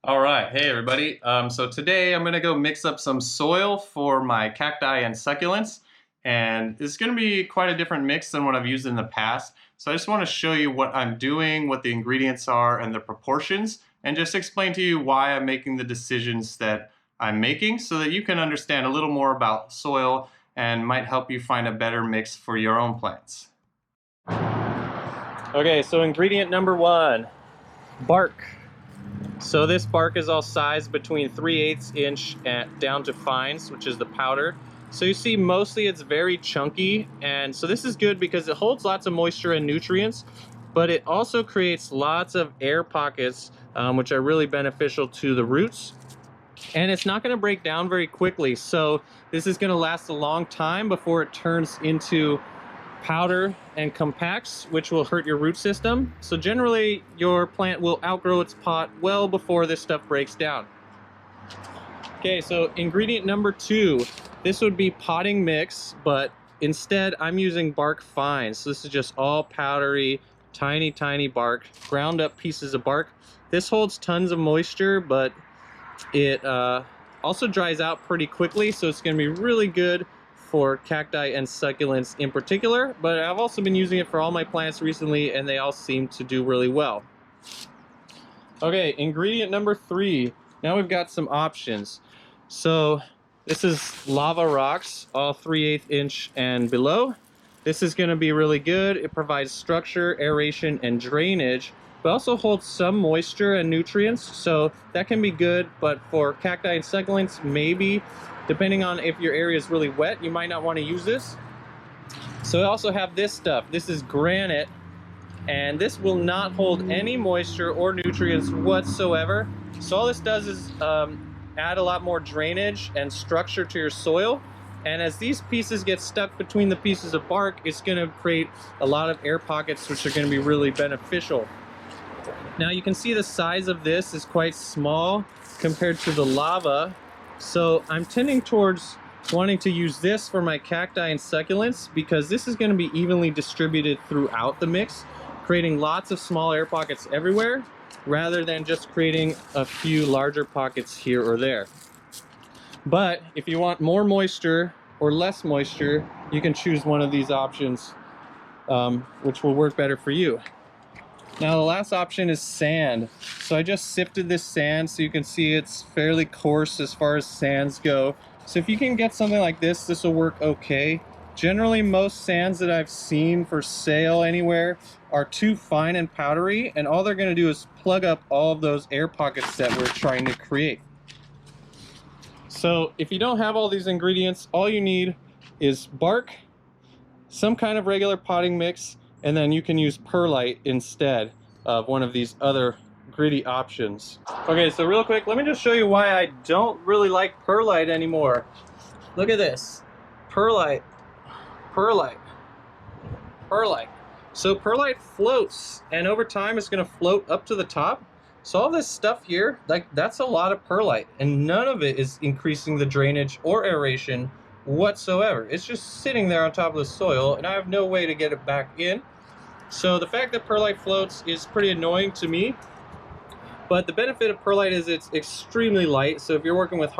All right, hey everybody. So today I'm gonna go mix up some soil for my cacti and succulents, and it's gonna be quite a different mix than what I've used in the past. So I just want to show you what I'm doing, what the ingredients are, and the proportions, and just explain to you why I'm making the decisions that I'm making, so that you can understand a little more about soil and might help you find a better mix for your own plants. Okay, so ingredient number one, bark. So this bark is all sized between 3/8 inch down to fines, which is the powder. So you see mostly it's very chunky, and so this is good because it holds lots of moisture and nutrients, but it also creates lots of air pockets, which are really beneficial to the roots. And it's not going to break down very quickly, so this is going to last a long time before it turns into powder and compacts, which will hurt your root system. So generally your plant will outgrow its pot well before this stuff breaks down. Okay, so ingredient number two, this would be potting mix, but instead I'm using bark fines. So this is just all powdery, tiny bark, ground up pieces of bark. This holds tons of moisture, but it also dries out pretty quickly, so it's going to be really good for cacti and succulents in particular, but I've also been using it for all my plants recently and they all seem to do really well. Okay, ingredient number three. Now we've got some options. So this is lava rocks, all 3/8 inch and below. This is going to be really good. It provides structure, aeration, and drainage, but also holds some moisture and nutrients, so that can be good. But for cacti and succulents, maybe, depending on if your area is really wet, you might not want to use this. So I also have this stuff. This is granite, and this will not hold any moisture or nutrients whatsoever. So all this does is add a lot more drainage and structure to your soil. And as these pieces get stuck between the pieces of bark, it's going to create a lot of air pockets, which are going to be really beneficial. Now you can see the size of this is quite small compared to the lava. So I'm tending towards wanting to use this for my cacti and succulents because this is going to be evenly distributed throughout the mix, creating lots of small air pockets everywhere rather than just creating a few larger pockets here or there. But if you want more moisture or less moisture, you can choose one of these options, which will work better for you. Now the last option is sand. So I just sifted this sand so you can see it's fairly coarse as far as sands go. So if you can get something like this, this will work okay. Generally most sands that I've seen for sale anywhere are too fine and powdery, and all they're going to do is plug up all of those air pockets that we're trying to create. So if you don't have all these ingredients, all you need is bark, some kind of regular potting mix, and then you can use perlite instead of one of these other gritty options. Okay, so real quick, let me just show you why I don't really like perlite anymore. Look at this. Perlite. So perlite floats, and over time it's going to float up to the top. So all this stuff here, like, that's a lot of perlite, and none of it is increasing the drainage or aeration whatsoever. It's just sitting there on top of the soil, and I have no way to get it back in. So the fact that perlite floats is pretty annoying to me, but the benefit of perlite is it's extremely light. So if you're working with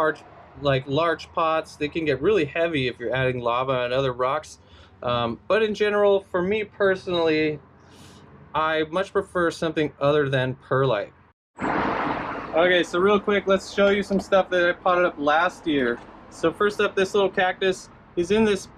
large pots, they can get really heavy if you're adding lava and other rocks. But in general, for me personally, I much prefer something other than perlite. Okay, so real quick, let's show you some stuff that I potted up last year. So first up, this little cactus is in this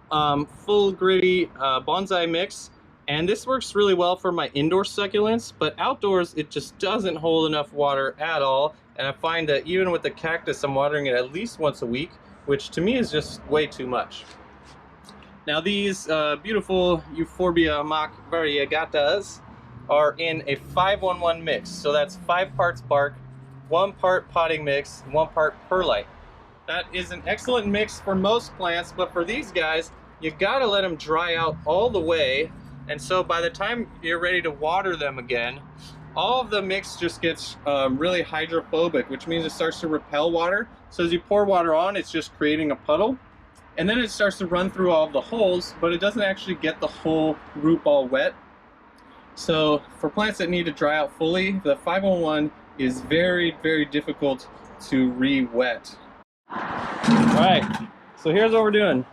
full gritty bonsai mix. And this works really well for my indoor succulents, but outdoors it just doesn't hold enough water at all. And I find that even with the cactus, I'm watering it at least once a week, which to me is just way too much. Now these beautiful Euphorbia mock variegatas are in a 5-1-1 mix. So that's 5 parts bark, 1 part potting mix, 1 part perlite. That is an excellent mix for most plants, but for these guys, you gotta let them dry out all the way. And so by the time you're ready to water them again, all of the mix just gets really hydrophobic, which means it starts to repel water. So as you pour water on, it's just creating a puddle. And then it starts to run through all of the holes, but it doesn't actually get the whole root ball wet. So for plants that need to dry out fully, the 501 is very, very difficult to re-wet. All right, so here's what we're doing.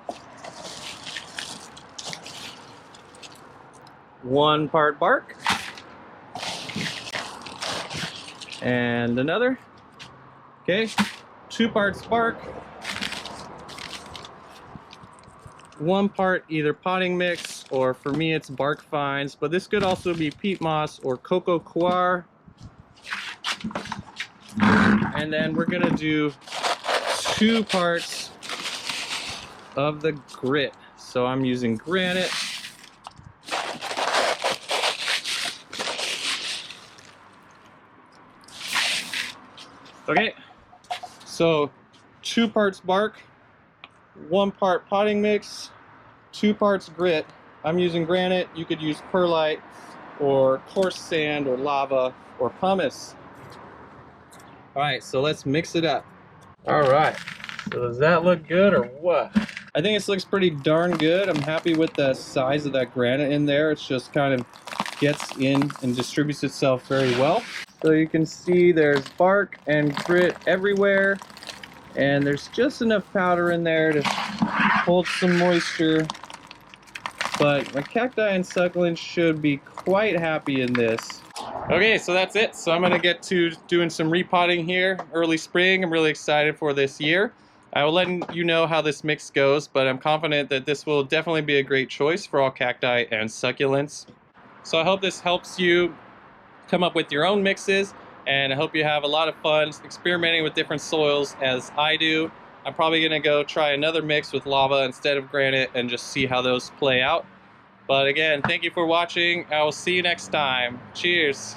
1 part bark and another. Okay, 2 parts bark, 1 part either potting mix, or for me it's bark fines, but this could also be peat moss or cocoa coir. And then we're gonna do 2 parts of the grit. So I'm using granite. Okay, so 2 parts bark, 1 part potting mix, 2 parts grit. I'm using granite. You could use perlite or coarse sand or lava or pumice. All right, so let's mix it up. All right, so does that look good or what? I think this looks pretty darn good. I'm happy with the size of that granite in there. It's just kind of gets in and distributes itself very well. So you can see there's bark and grit everywhere, and there's just enough powder in there to hold some moisture. But my cacti and succulents should be quite happy in this. Okay, so that's it. So I'm gonna get to doing some repotting here early spring. I'm really excited for this year. I will let you know how this mix goes, but I'm confident that this will definitely be a great choice for all cacti and succulents. So I hope this helps you come up with your own mixes, and I hope you have a lot of fun experimenting with different soils as I do. I'm probably gonna go try another mix with lava instead of granite and just see how those play out. But again, thank you for watching. I will see you next time. Cheers.